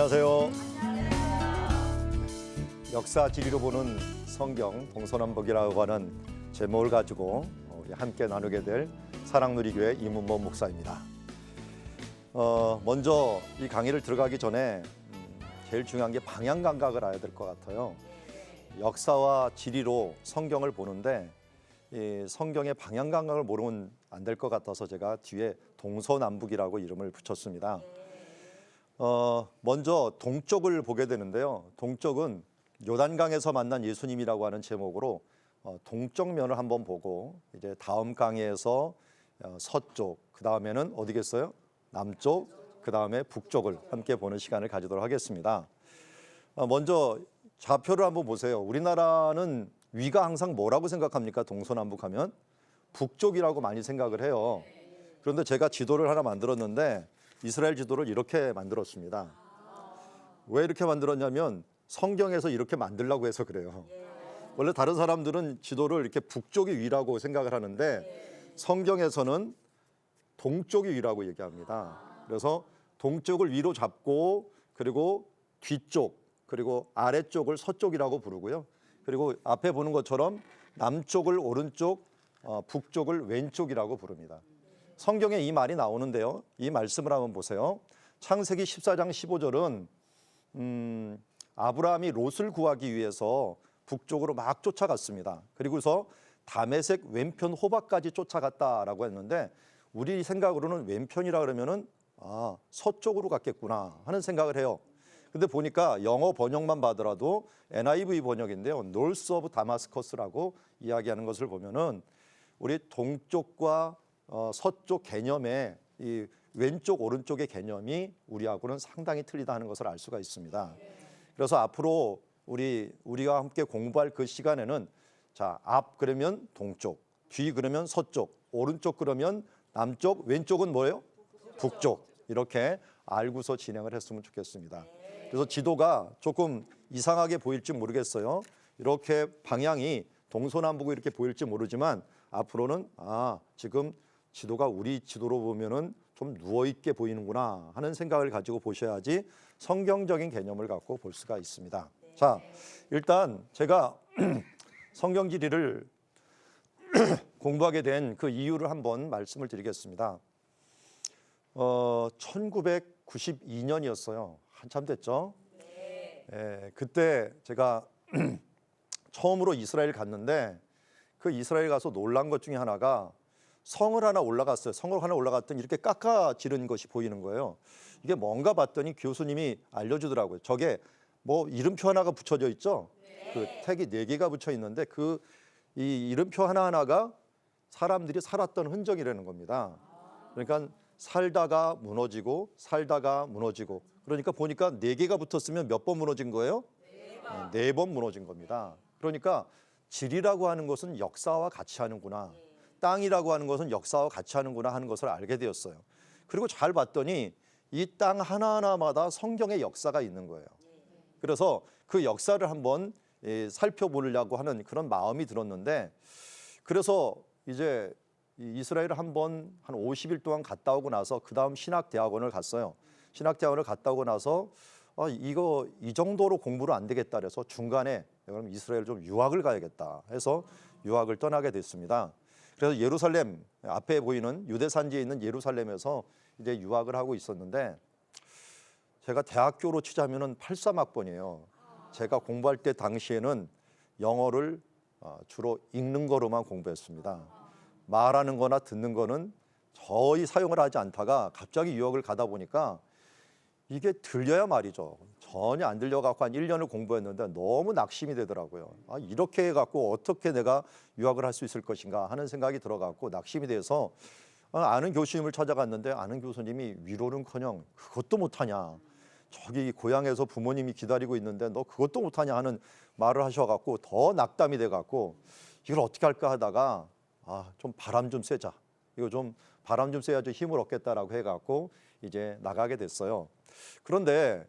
안녕하세요. 역사 지리로 보는 성경 동서남북이라고 하는 제목을 가지고 우리 함께 나누게 될 사랑누리교회 이문모 목사입니다. 먼저 이 강의를 들어가기 전에 제일 중요한 게 방향 감각을 알아야 될 것 같아요. 역사와 지리로 성경을 보는데 이 성경의 방향 감각을 모르면 안 될 것 같아서 제가 뒤에 동서남북이라고 이름을 붙였습니다. 먼저 동쪽을 보게 되는데요. 동쪽은 요단강에서 만난 예수님이라고 하는 제목으로 동쪽 면을 한번 보고 이제 다음 강의에서 서쪽, 그 다음에는 어디겠어요? 남쪽, 그 다음에 북쪽을 함께 보는 시간을 가지도록 하겠습니다. 먼저 좌표를 한번 보세요. 우리나라는 위가 항상 뭐라고 생각합니까? 동서남북 하면 북쪽이라고 많이 생각을 해요. 그런데 제가 지도를 하나 만들었는데 이스라엘 지도를 이렇게 만들었습니다. 왜 이렇게 만들었냐면 성경에서 이렇게 만들라고 해서 그래요. 원래 다른 사람들은 지도를 이렇게 북쪽이 위라고 생각을 하는데 성경에서는 동쪽이 위라고 얘기합니다. 그래서 동쪽을 위로 잡고 그리고 뒤쪽 그리고 아래쪽을 서쪽이라고 부르고요. 그리고 앞에 보는 것처럼 남쪽을 오른쪽, 북쪽을 왼쪽이라고 부릅니다. 성경에 이 말이 나오는데요. 이 말씀을 한번 보세요. 창세기 14장 15절은 아브라함이 롯을 구하기 위해서 북쪽으로 막 쫓아갔습니다. 그리고서 다메섹 왼편 호박까지 쫓아갔다라고 했는데 우리 생각으로는 왼편이라 그러면은 서쪽으로 갔겠구나 하는 생각을 해요. 근데 보니까 영어 번역만 봐더라도 NIV 번역인데요. North of Damascus라고 이야기하는 것을 보면은 우리 동쪽과 서쪽 개념의 이 왼쪽 오른쪽의 개념이 우리하고는 상당히 틀리다 하는 것을 알 수가 있습니다. 그래서 앞으로 우리가 함께 공부할 그 시간에는 자, 앞 그러면 동쪽, 뒤 그러면 서쪽, 오른쪽 그러면 남쪽, 왼쪽은 뭐예요? 북쪽. 이렇게 알고서 진행을 했으면 좋겠습니다. 그래서 지도가 조금 이상하게 보일지 모르겠어요. 이렇게 방향이 동서남북으로 이렇게 보일지 모르지만 앞으로는 지금 지도가 우리 지도로 보면은 좀 누워있게 보이는구나 하는 생각을 가지고 보셔야지 성경적인 개념을 갖고 볼 수가 있습니다. 자, 일단 제가 성경 지리를 공부하게 된 그 이유를 한번 말씀을 드리겠습니다. 1992년이었어요. 한참 됐죠? 그때 제가 처음으로 이스라엘 갔는데 그 이스라엘 가서 놀란 것 중에 하나가 성을 하나 올라갔어요. 성을 하나 올라갔더니 이렇게 깎아지른 것이 보이는 거예요. 이게 뭔가 봤더니 교수님이 알려주더라고요. 저게 뭐 이름표 하나가 붙여져 있죠. 그 택이 4개가 붙여 있는데 이 이름표 하나하나가 사람들이 살았던 흔적이라는 겁니다. 그러니까 살다가 무너지고 살다가 무너지고 그러니까 보니까 4개가 붙었으면 몇 번 무너진 거예요? 4번 무너진 겁니다. 그러니까 지리라고 하는 것은 역사와 같이 하는구나. 땅이라고 하는 것은 역사와 같이 하는구나 하는 것을 알게 되었어요. 그리고 잘 봤더니 이 땅 하나하나마다 성경의 역사가 있는 거예요. 그래서 그 역사를 한번 살펴보려고 하는 그런 마음이 들었는데 그래서 이제 이스라엘을 한번 한 50일 동안 갔다 오고 나서 그 다음 신학대학원을 갔어요. 신학대학원을 갔다 오고 나서 이 정도로 공부를 안 되겠다 그래서 중간에 그럼 이스라엘 좀 유학을 가야겠다 해서 유학을 떠나게 됐습니다. 그래서 예루살렘 앞에 보이는 유대산지에 있는 예루살렘에서 이제 유학을 하고 있었는데 제가 대학교로 치자면은 83학번이에요. 제가 공부할 때 당시에는 영어를 주로 읽는 거로만 공부했습니다. 말하는 거나 듣는 거는 거의 사용을 하지 않다가 갑자기 유학을 가다 보니까 이게 들려야 말이죠. 전혀 안 들려갖고 한 1년을 공부했는데 너무 낙심이 되더라고요. 이렇게 해갖고 어떻게 내가 유학을 할 수 있을 것인가 하는 생각이 들어갖고 낙심이 돼서 아는 교수님을 찾아갔는데 아는 교수님이 위로는커녕 그것도 못하냐. 저기 고향에서 부모님이 기다리고 있는데 너 그것도 못하냐 하는 말을 하셔갖고 더 낙담이 돼갖고 이걸 어떻게 할까 하다가 좀 바람 좀 쐬자. 이거 좀 바람 좀 쐬야지 힘을 얻겠다라고 해갖고 이제 나가게 됐어요. 그런데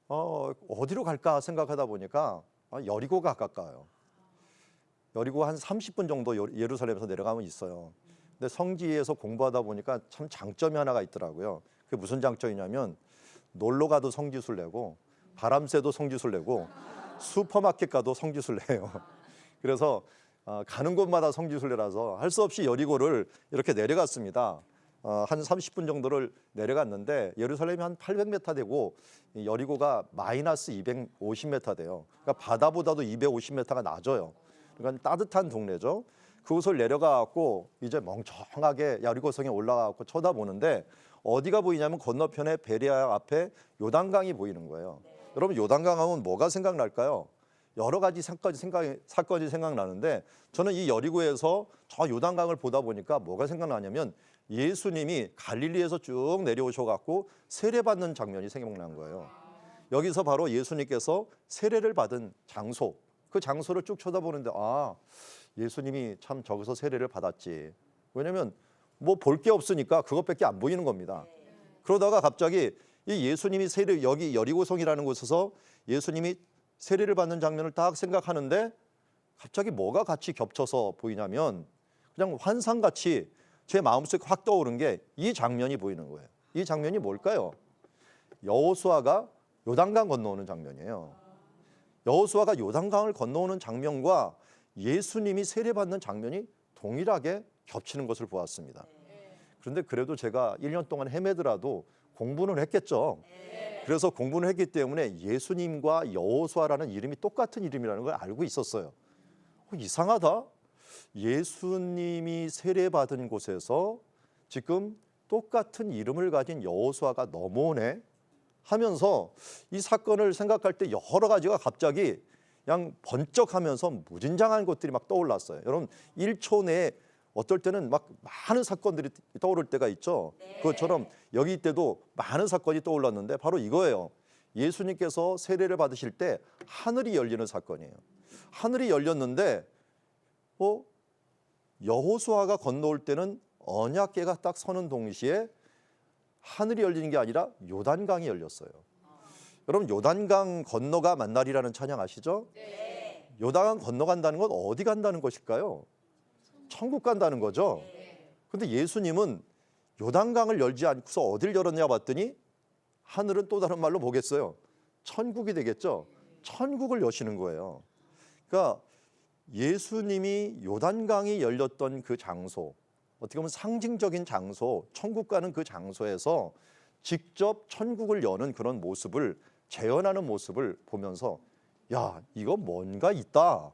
어디로 갈까 생각하다 보니까 여리고가 가까워요. 여리고 한 30분 정도 예루살렘에서 내려가면 있어요. 근데 성지에서 공부하다 보니까 참 장점이 하나가 있더라고요. 그게 무슨 장점이냐면 놀러 가도 성지순 내고 바람 쐬도 성지순 내고 슈퍼마켓 가도 성지순 내요. 그래서 가는 곳마다 성지순례라서 할 수 없이 여리고를 이렇게 내려갔습니다. 한 30분 정도를 내려갔는데 예루살렘이 한 800m 되고 여리고가 마이너스 250m 돼요. 그러니까 바다보다도 250m가 낮아요. 그러니까 따뜻한 동네죠. 그곳을 내려가고 이제 멍청하게 여리고성에 올라가고 쳐다보는데 어디가 보이냐면 건너편에 베레아 앞에 요단강이 보이는 거예요. 여러분 요단강 하면 뭐가 생각날까요? 여러 가지 사건이 생각나는데 저는 이 여리고에서 저 요단강을 보다 보니까 뭐가 생각나냐면 예수님이 갈릴리에서 쭉 내려오셔갖고 세례받는 장면이 생각난 거예요. 여기서 바로 예수님께서 세례를 받은 장소, 그 장소를 쭉 쳐다보는데 예수님이 참 저기서 세례를 받았지. 왜냐면 뭐 볼 게 없으니까 그것밖에 안 보이는 겁니다. 그러다가 갑자기 이 예수님이 여기 여리고성이라는 곳에서 예수님이 세례를 받는 장면을 딱 생각하는데 갑자기 뭐가 같이 겹쳐서 보이냐면 그냥 환상같이 제 마음속에 확 떠오른 게 이 장면이 보이는 거예요. 이 장면이 뭘까요? 여호수아가 요단강 건너오는 장면이에요. 여호수아가 요단강을 건너오는 장면과 예수님이 세례받는 장면이 동일하게 겹치는 것을 보았습니다. 그런데 그래도 제가 1년 동안 헤매더라도 공부는 했겠죠. 그래서 공부를 했기 때문에 예수님과 여호수아라는 이름이 똑같은 이름이라는 걸 알고 있었어요. 이상하다. 예수님이 세례받은 곳에서 지금 똑같은 이름을 가진 여호수아가 넘어오네 하면서 이 사건을 생각할 때 여러 가지가 갑자기 그냥 번쩍하면서 무진장한 것들이 막 떠올랐어요. 여러분 1초 내에 어떨 때는 막 많은 사건들이 떠오를 때가 있죠. 그것처럼 여기 때도 많은 사건이 떠올랐는데 바로 이거예요. 예수님께서 세례를 받으실 때 하늘이 열리는 사건이에요. 하늘이 열렸는데 여호수아가 건너올 때는 언약궤가 딱 서는 동시에 하늘이 열리는 게 아니라 요단강이 열렸어요. 여러분 요단강 건너가 만날이라는 찬양 아시죠? 네. 요단강 건너간다는 건 어디 간다는 것일까요? 천국 간다는 거죠. 근데 예수님은 요단강을 열지 않고서 어딜 열었냐 봤더니 하늘은 또 다른 말로 뭐겠어요? 천국이 되겠죠. 천국을 여시는 거예요. 그러니까 예수님이 요단강이 열렸던 그 장소, 어떻게 보면 상징적인 장소, 천국 가는 그 장소에서 직접 천국을 여는 그런 모습을 재현하는 모습을 보면서 야, 이거 뭔가 있다라고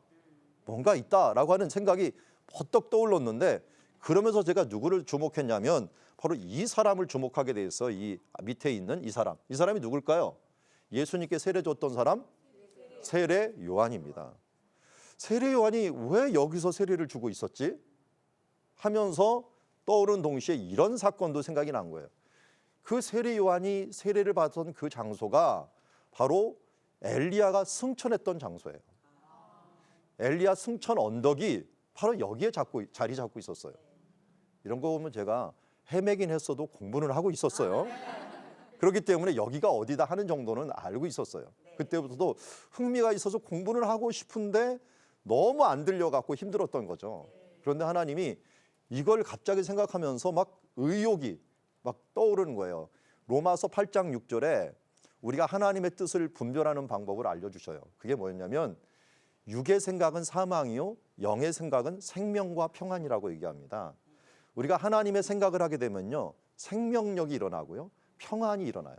하는 생각이 버떡 떠올랐는데 그러면서 제가 누구를 주목했냐면 바로 이 사람을 주목하게 돼서 이 밑에 있는 이 사람이 누굴까요? 예수님께 세례 줬던 사람? 세례 요한입니다. 세례 요한이 왜 여기서 세례를 주고 있었지? 하면서 떠오른 동시에 이런 사건도 생각이 난 거예요. 그 세례 요한이 세례를 받던 그 장소가 바로 엘리야가 승천했던 장소예요. 엘리야 승천 언덕이 바로 여기에 자리 잡고 있었어요. 이런 거 보면 제가 헤매긴 했어도 공부는 하고 있었어요. 그렇기 때문에 여기가 어디다 하는 정도는 알고 있었어요. 그때부터도 흥미가 있어서 공부는 하고 싶은데 너무 안 들려갖고 힘들었던 거죠. 그런데 하나님이 이걸 갑자기 생각하면서 막 의욕이 막 떠오르는 거예요. 로마서 8장 6절에 우리가 하나님의 뜻을 분별하는 방법을 알려주셔요. 그게 뭐였냐면 육의 생각은 사망이요 영의 생각은 생명과 평안이라고 얘기합니다. 우리가 하나님의 생각을 하게 되면요 생명력이 일어나고요 평안이 일어나요.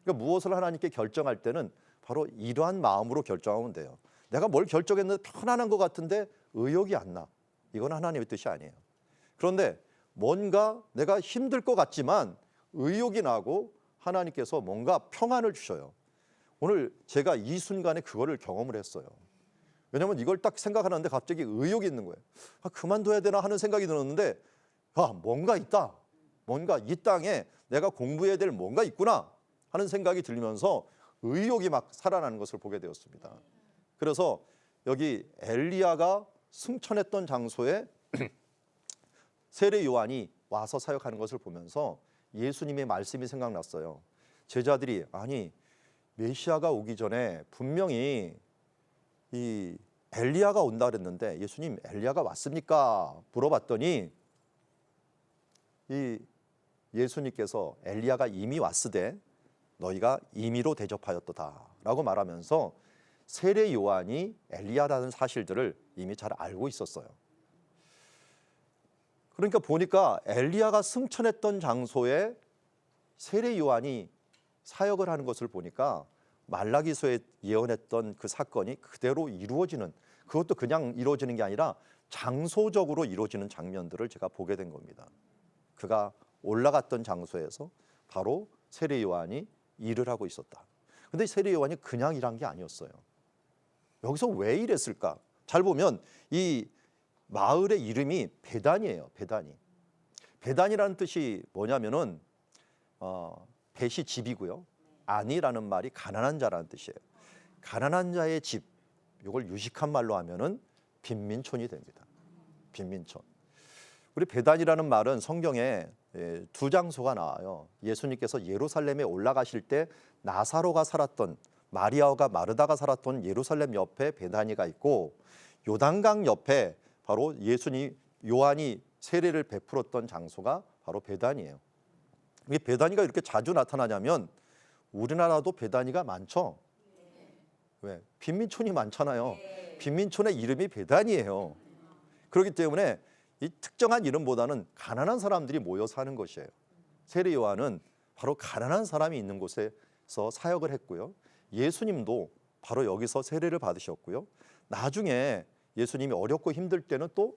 그러니까 무엇을 하나님께 결정할 때는 바로 이러한 마음으로 결정하면 돼요. 내가 뭘 결정했는데 편안한 것 같은데 의욕이 안 나. 이건 하나님의 뜻이 아니에요. 그런데 뭔가 내가 힘들 것 같지만 의욕이 나고 하나님께서 뭔가 평안을 주셔요. 오늘 제가 이 순간에 그거를 경험을 했어요. 왜냐하면 이걸 딱 생각하는데 갑자기 의욕이 있는 거예요. 그만둬야 되나 하는 생각이 들었는데 뭔가 있다. 뭔가 이 땅에 내가 공부해야 될 뭔가 있구나 하는 생각이 들면서 의욕이 막 살아나는 것을 보게 되었습니다. 그래서 여기 엘리야가 승천했던 장소에 세례 요한이 와서 사역하는 것을 보면서 예수님의 말씀이 생각났어요. 제자들이 아니 메시아가 오기 전에 분명히 이 엘리야가 온다 그랬는데 예수님 엘리야가 왔습니까? 물어봤더니 이 예수님께서 엘리야가 이미 왔으되 너희가 임의로 대접하였도다라고 말하면서 세례 요한이 엘리야라는 사실들을 이미 잘 알고 있었어요. 그러니까 보니까 엘리야가 승천했던 장소에 세례 요한이 사역을 하는 것을 보니까 말라기서에 예언했던 그 사건이 그대로 이루어지는, 그것도 그냥 이루어지는 게 아니라 장소적으로 이루어지는 장면들을 제가 보게 된 겁니다. 그가 올라갔던 장소에서 바로 세례 요한이 일을 하고 있었다. 근데 세례 요한이 그냥 일한 게 아니었어요. 여기서 왜 일했을까? 잘 보면 이 마을의 이름이 베단이에요. 베단이. 베단이라는 뜻이 뭐냐면은 벳이 집이고요. 아니라는 말이 가난한 자라는 뜻이에요. 가난한 자의 집, 이걸 유식한 말로 하면은 빈민촌이 됩니다. 빈민촌. 우리 베단이라는 말은 성경에 두 장소가 나와요. 예수님께서 예루살렘에 올라가실 때 나사로가 살았던, 마리아가 마르다가 살았던 예루살렘 옆에 베다니가 있고, 요단강 옆에 바로 요한이 세례를 베풀었던 장소가 바로 베단이에요. 이 베다니가 이렇게 자주 나타나냐면 우리나라도 베다니가 많죠. 왜? 빈민촌이 많잖아요. 빈민촌의 이름이 베다니예요. 그렇기 때문에 이 특정한 이름보다는 가난한 사람들이 모여 사는 것이에요. 세례 요한은 바로 가난한 사람이 있는 곳에서 사역을 했고요. 예수님도 바로 여기서 세례를 받으셨고요. 나중에 예수님이 어렵고 힘들 때는 또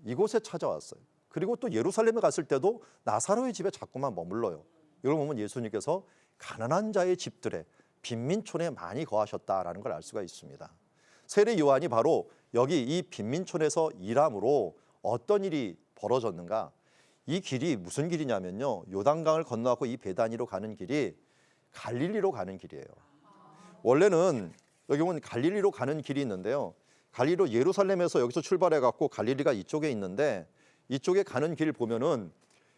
이곳에 찾아왔어요. 그리고 또 예루살렘에 갔을 때도 나사로의 집에 자꾸만 머물러요. 이걸 보면 예수님께서 가난한 자의 집들에, 빈민촌에 많이 거하셨다라는 걸 알 수가 있습니다. 세례 요한이 바로 여기 이 빈민촌에서 일함으로 어떤 일이 벌어졌는가? 이 길이 무슨 길이냐면요, 요단강을 건너고 이 베다니로 가는 길이 갈릴리로 가는 길이에요. 원래는 여기 보면 갈릴리로 가는 길이 있는데요, 갈릴리로 예루살렘에서 여기서 출발해 갖고 갈릴리가 이쪽에 있는데, 이쪽에 가는 길 보면은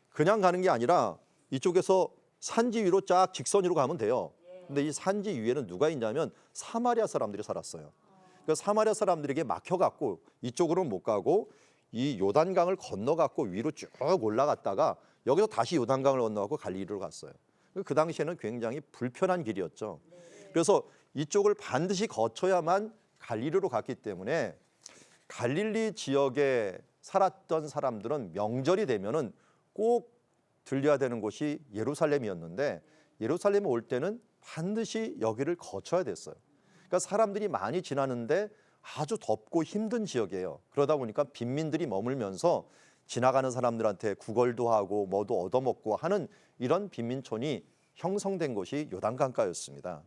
그냥 가는 게 아니라 이쪽에서 산지 위로 쫙 직선으로 가면 돼요. 근데 이 산지 위에는 누가 있냐면 사마리아 사람들이 살았어요. 그러니까 사마리아 사람들에게 막혀갖고 이쪽으로는 못 가고 이 요단강을 건너갖고 위로 쭉 올라갔다가 여기서 다시 요단강을 건너갖고 갈릴리로 갔어요. 그 당시에는 굉장히 불편한 길이었죠. 그래서 이쪽을 반드시 거쳐야만 갈릴리로 갔기 때문에 갈릴리 지역에 살았던 사람들은 명절이 되면은 꼭 들려야 되는 곳이 예루살렘이었는데, 예루살렘에 올 때는 반드시 여기를 거쳐야 됐어요. 그러니까 사람들이 많이 지나는데 아주 덥고 힘든 지역이에요. 그러다 보니까 빈민들이 머물면서 지나가는 사람들한테 구걸도 하고 뭐도 얻어먹고 하는 이런 빈민촌이 형성된 곳이 요단강가였습니다.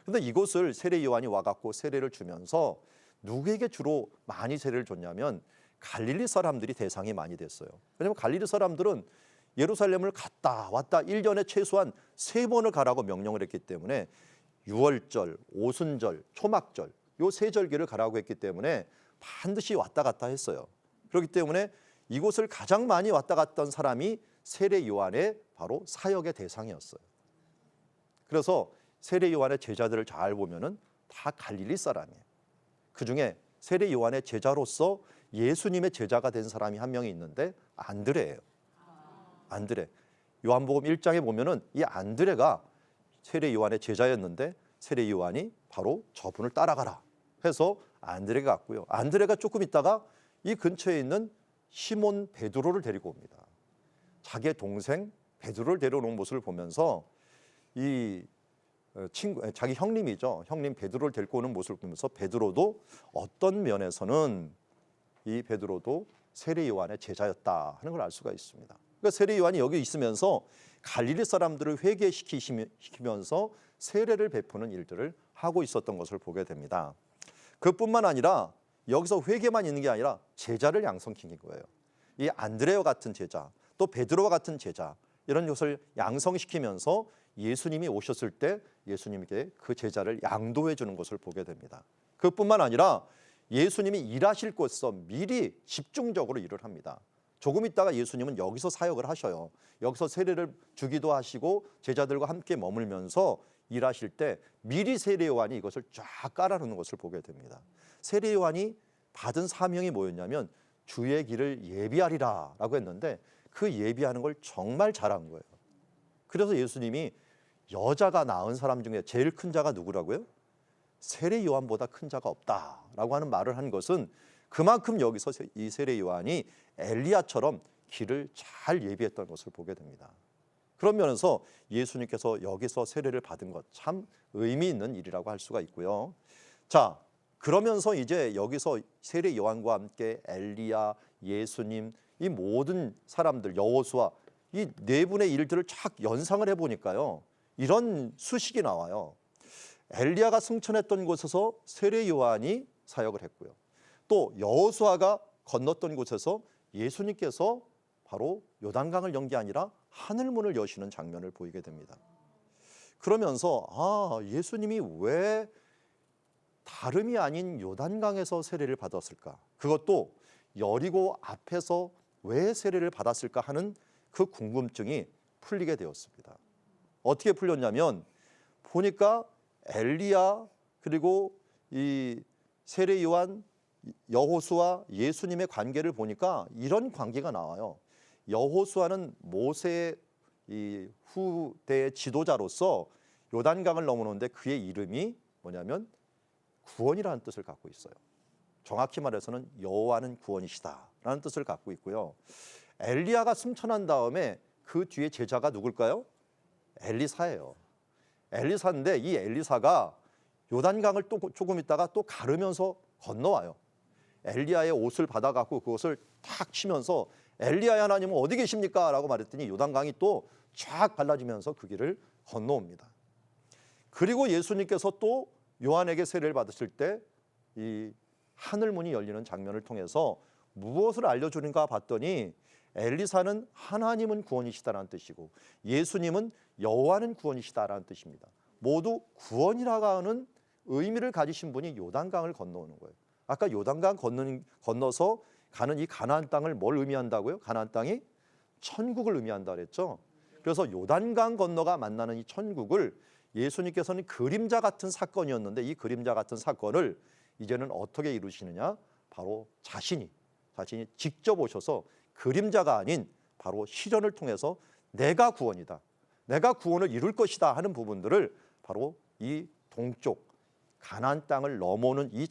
그런데 이곳을 세례 요한이 와갖고 세례를 주면서 누구에게 주로 많이 세례를 줬냐면 갈릴리 사람들이 대상이 많이 됐어요. 왜냐하면 갈릴리 사람들은 예루살렘을 갔다 왔다 1년에 최소한 3번을 가라고 명령을 했기 때문에 유월절, 오순절, 초막절 요 세 절기를 가라고 했기 때문에 반드시 왔다 갔다 했어요. 그렇기 때문에 이곳을 가장 많이 왔다 갔던 사람이 세례 요한의 바로 사역의 대상이었어요. 그래서 세례 요한의 제자들을 잘 보면은 다 갈릴리 사람이에요. 그중에 세례 요한의 제자로서 예수님의 제자가 된 사람이 한 명이 있는데 안드레예요. 안드레. 요한복음 1장에 보면은 이 안드레가 세례 요한의 제자였는데 세례 요한이 바로 저분을 따라가라 해서 안드레가 갔고요. 안드레가 조금 있다가 이 근처에 있는 시몬 베드로를 데리고 옵니다. 자기의 동생 베드로를 데려오는 모습을 보면서 이 자기 형님이죠. 형님 베드로를 데리고 오는 모습을 보면서 베드로도 어떤 면에서는 이 베드로도 세례 요한의 제자였다 하는 걸 알 수가 있습니다. 그러니까 세례 요한이 여기 있으면서 갈릴리 사람들을 회개시키면서 세례를 베푸는 일들을 하고 있었던 것을 보게 됩니다. 그뿐만 아니라 여기서 회개만 있는 게 아니라 제자를 양성시킨 거예요. 이 안드레와 같은 제자, 또 베드로와 같은 제자, 이런 것을 양성시키면서 예수님이 오셨을 때 예수님께 그 제자를 양도해 주는 것을 보게 됩니다. 그뿐만 아니라 예수님이 일하실 곳에서 미리 집중적으로 일을 합니다. 조금 있다가 예수님은 여기서 사역을 하셔요. 여기서 세례를 주기도 하시고 제자들과 함께 머물면서 일하실 때 미리 세례 요한이 이것을 쫙 깔아놓는 것을 보게 됩니다. 세례 요한이 받은 사명이 뭐였냐면 주의 길을 예비하리라 라고 했는데 그 예비하는 걸 정말 잘한 거예요. 그래서 예수님이 여자가 낳은 사람 중에 제일 큰 자가 누구라고요? 세례 요한보다 큰 자가 없다라고 하는 말을 한 것은 그만큼 여기서 이 세례 요한이 엘리야처럼 길을 잘 예비했던 것을 보게 됩니다. 그런 면에서 예수님께서 여기서 세례를 받은 것 참 의미 있는 일이라고 할 수가 있고요. 자, 그러면서 이제 여기서 세례 요한과 함께 엘리야, 예수님, 이 모든 사람들, 여호수아, 이 네 분의 일들을 쫙 연상을 해보니까요, 이런 수식이 나와요. 엘리야가 승천했던 곳에서 세례 요한이 사역을 했고요. 또 여호수아가 건넜던 곳에서 예수님께서 바로 요단강을 연 게 아니라 하늘문을 여시는 장면을 보이게 됩니다. 그러면서 예수님이 왜 다름이 아닌 요단강에서 세례를 받았을까? 그것도 여리고 앞에서 왜 세례를 받았을까 하는 그 궁금증이 풀리게 되었습니다. 어떻게 풀렸냐면 보니까 엘리야 그리고 이 세례 요한, 여호수아, 예수님의 관계를 보니까 이런 관계가 나와요. 여호수아는 모세의 이 후대의 지도자로서 요단강을 넘어오는데 그의 이름이 뭐냐면 구원이라는 뜻을 갖고 있어요. 정확히 말해서는 여호와는 구원이시다라는 뜻을 갖고 있고요. 엘리야가 승천한 다음에 그 뒤에 제자가 누굴까요? 엘리사예요. 엘리사인데 이 엘리사가 요단강을 또 조금 있다가 또 가르면서 건너와요. 엘리야의 옷을 받아갖고 그것을 탁 치면서 엘리야의 하나님은 어디 계십니까? 라고 말했더니 요단강이 또 쫙 갈라지면서 그 길을 건너옵니다. 그리고 예수님께서 또 요한에게 세례를 받으실 때 이 하늘문이 열리는 장면을 통해서 무엇을 알려주는가 봤더니 엘리사는 하나님은 구원이시다라는 뜻이고 예수님은 여호와는 구원이시다라는 뜻입니다. 모두 구원이라고 하는 의미를 가지신 분이 요단강을 건너오는 거예요. 아까 요단강 건너서 가는 이 가나안 땅을 뭘 의미한다고요? 가나안 땅이 천국을 의미한다 그랬죠. 그래서 요단강 건너가 만나는 이 천국을 예수님께서는 그림자 같은 사건이었는데 이 그림자 같은 사건을 이제는 어떻게 이루시느냐? 바로 자신이 직접 오셔서 그림자가 아닌 바로 실현을 통해서 내가 구원이다, 내가 구원을 이룰 것이다 하는 부분들을 바로 이 동쪽 가나안 땅을 넘어오는 이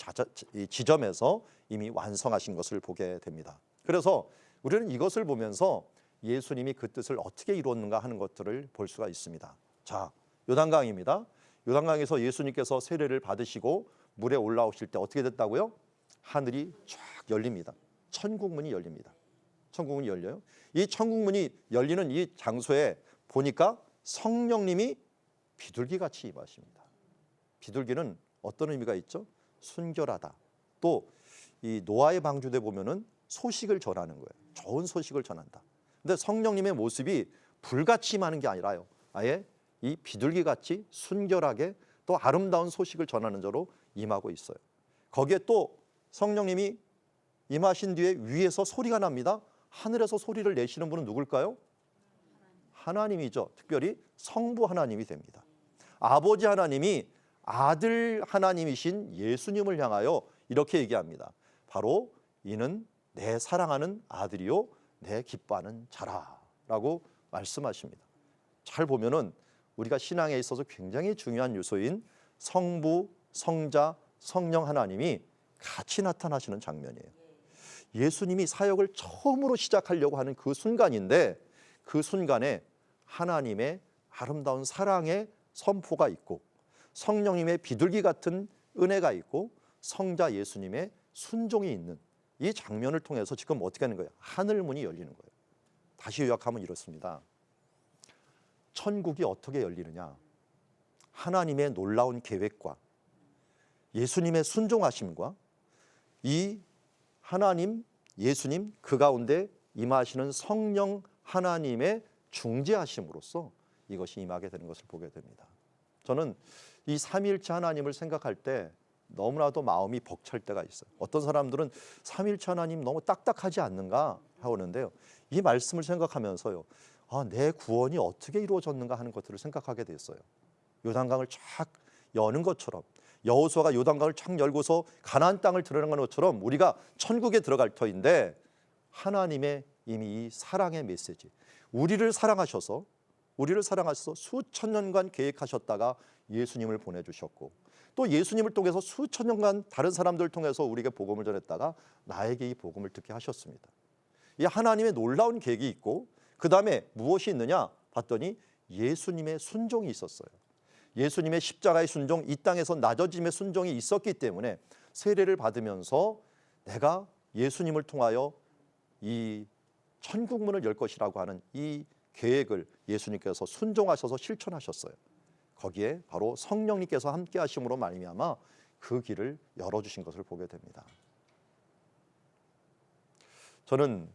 지점에서 이미 완성하신 것을 보게 됩니다. 그래서 우리는 이것을 보면서 예수님이 그 뜻을 어떻게 이루었는가 하는 것들을 볼 수가 있습니다. 자, 요단강입니다. 요단강에서 예수님께서 세례를 받으시고 물에 올라오실 때 어떻게 됐다고요? 하늘이 쫙 열립니다. 천국문이 열립니다. 천국문이 열려요. 이 천국문이 열리는 이 장소에 보니까 성령님이 비둘기같이 임하십니다. 비둘기는 어떤 의미가 있죠? 순결하다. 또 이 노아의 방주대 보면은 소식을 전하는 거예요. 좋은 소식을 전한다. 근데 성령님의 모습이 불같이 임하는 게 아니라요, 아예 이 비둘기같이 순결하게 또 아름다운 소식을 전하는 자로 임하고 있어요. 거기에 또 성령님이 임하신 뒤에 위에서 소리가 납니다. 하늘에서 소리를 내시는 분은 누굴까요? 하나님이죠. 특별히 성부 하나님이 됩니다. 아버지 하나님이 아들 하나님이신 예수님을 향하여 이렇게 얘기합니다. 바로 이는 내 사랑하는 아들이요 내 기뻐하는 자라라고 말씀하십니다. 잘 보면은 우리가 신앙에 있어서 굉장히 중요한 요소인 성부, 성자, 성령 하나님이 같이 나타나시는 장면이에요. 예수님이 사역을 처음으로 시작하려고 하는 그 순간인데 그 순간에 하나님의 아름다운 사랑의 선포가 있고 성령님의 비둘기 같은 은혜가 있고 성자 예수님의 순종이 있는 이 장면을 통해서 지금 어떻게 하는 거예요? 하늘문이 열리는 거예요. 다시 요약하면 이렇습니다. 천국이 어떻게 열리느냐? 하나님의 놀라운 계획과 예수님의 순종하심과 이 하나님, 예수님 그 가운데 임하시는 성령 하나님의 중재하심으로써 이것이 임하게 되는 것을 보게 됩니다. 저는 이 삼위일체 하나님을 생각할 때 너무나도 마음이 벅찰 때가 있어요. 어떤 사람들은 삼위일체 하나님 너무 딱딱하지 않는가 하는데요. 이 말씀을 생각하면서요, 내 구원이 어떻게 이루어졌는가 하는 것들을 생각하게 됐어요. 요단강을 쫙 여는 것처럼 여호수아가 요단강을 쫙 열고서 가나안 땅을 들어가는 것처럼 우리가 천국에 들어갈 터인데 하나님의 이미 이 사랑의 메시지, 우리를 사랑하셔서 우리를 사랑하셔서 수천 년간 계획하셨다가 예수님을 보내주셨고 또 예수님을 통해서 수천 년간 다른 사람들을 통해서 우리에게 복음을 전했다가 나에게 이 복음을 듣게 하셨습니다. 이 하나님의 놀라운 계획이 있고 그 다음에 무엇이 있느냐 봤더니 예수님의 순종이 있었어요. 예수님의 십자가의 순종, 이 땅에서 낮아짐의 순종이 있었기 때문에 세례를 받으면서 내가 예수님을 통하여 이 천국문을 열 것이라고 하는 이 계획을 예수님께서 순종하셔서 실천하셨어요. 거기에 바로 성령님께서 함께 하심으로 말미암아 그 길을 열어주신 것을 보게 됩니다. 저는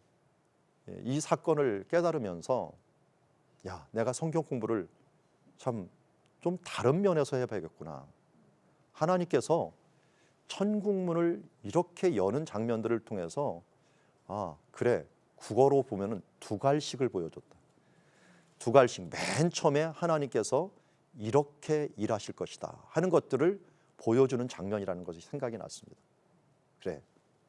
이 사건을 깨달으면서 야, 내가 성경 공부를 참 좀 다른 면에서 해봐야겠구나. 하나님께서 천국문을 이렇게 여는 장면들을 통해서 아, 그래, 국어로 보면은 두갈식을 보여줬다. 두갈식, 맨 처음에 하나님께서 이렇게 일하실 것이다 하는 것들을 보여주는 장면이라는 것이 생각이 났습니다. 그래,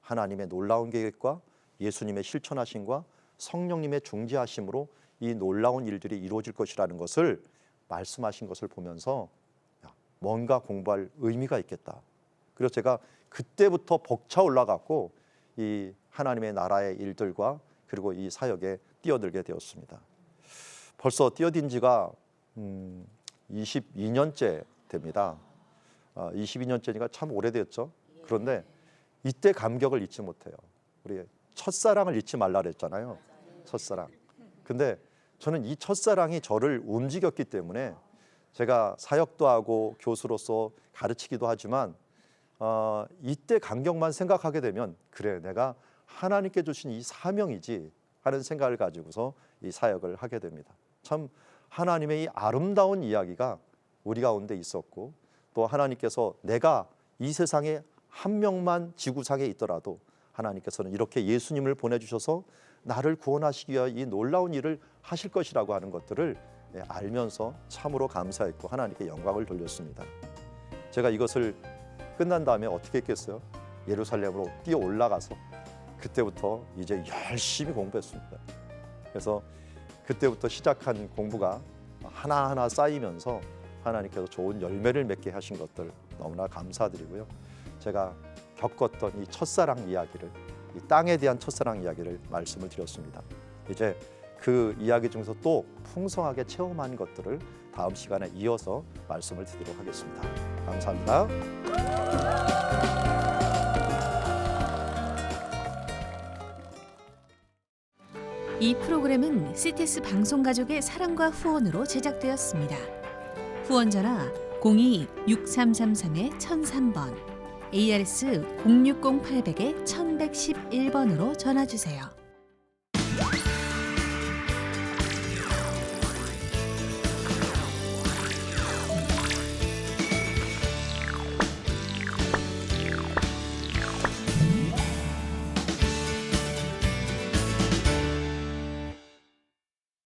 하나님의 놀라운 계획과 예수님의 실천하심과 성령님의 중재하심으로 이 놀라운 일들이 이루어질 것이라는 것을 말씀하신 것을 보면서 야, 뭔가 공부할 의미가 있겠다. 그래서 제가 그때부터 벅차 올라갔고 이 하나님의 나라의 일들과 그리고 이 사역에 뛰어들게 되었습니다. 벌써 뛰어든 지가 22년째 됩니다. 22년째니까 참 오래됐죠. 그런데 이때 감격을 잊지 못해요. 우리 첫사랑을 잊지 말라 그랬잖아요. 첫사랑. 근데 저는 이 첫사랑이 저를 움직였기 때문에 제가 사역도 하고 교수로서 가르치기도 하지만 이때 감격만 생각하게 되면 그래, 내가 하나님께 주신 이 사명이지 하는 생각을 가지고서 이 사역을 하게 됩니다. 참 하나님의 이 아름다운 이야기가 우리 가운데 있었고 또 하나님께서 내가 이 세상에 한 명만 지구상에 있더라도 하나님께서는 이렇게 예수님을 보내주셔서 나를 구원하시기 위하여 이 놀라운 일을 하실 것이라고 하는 것들을 알면서 참으로 감사했고 하나님께 영광을 돌렸습니다. 제가 이것을 끝난 다음에 어떻게 했겠어요? 예루살렘으로 뛰어 올라가서 그때부터 이제 열심히 공부했습니다. 그래서 그때부터 시작한 공부가 하나하나 쌓이면서 하나님께서 좋은 열매를 맺게 하신 것들 너무나 감사드리고요. 제가 겪었던 이 첫사랑 이야기를, 이 땅에 대한 첫사랑 이야기를 말씀을 드렸습니다. 이제 그 이야기 중에서 또 풍성하게 체험한 것들을 다음 시간에 이어서 말씀을 드리도록 하겠습니다. 감사합니다. 이 프로그램은 CTS 방송가족의 사랑과 후원으로 제작되었습니다. 후원 전화 02-6333-1003번, ARS 060-800-1111번으로 전화 주세요.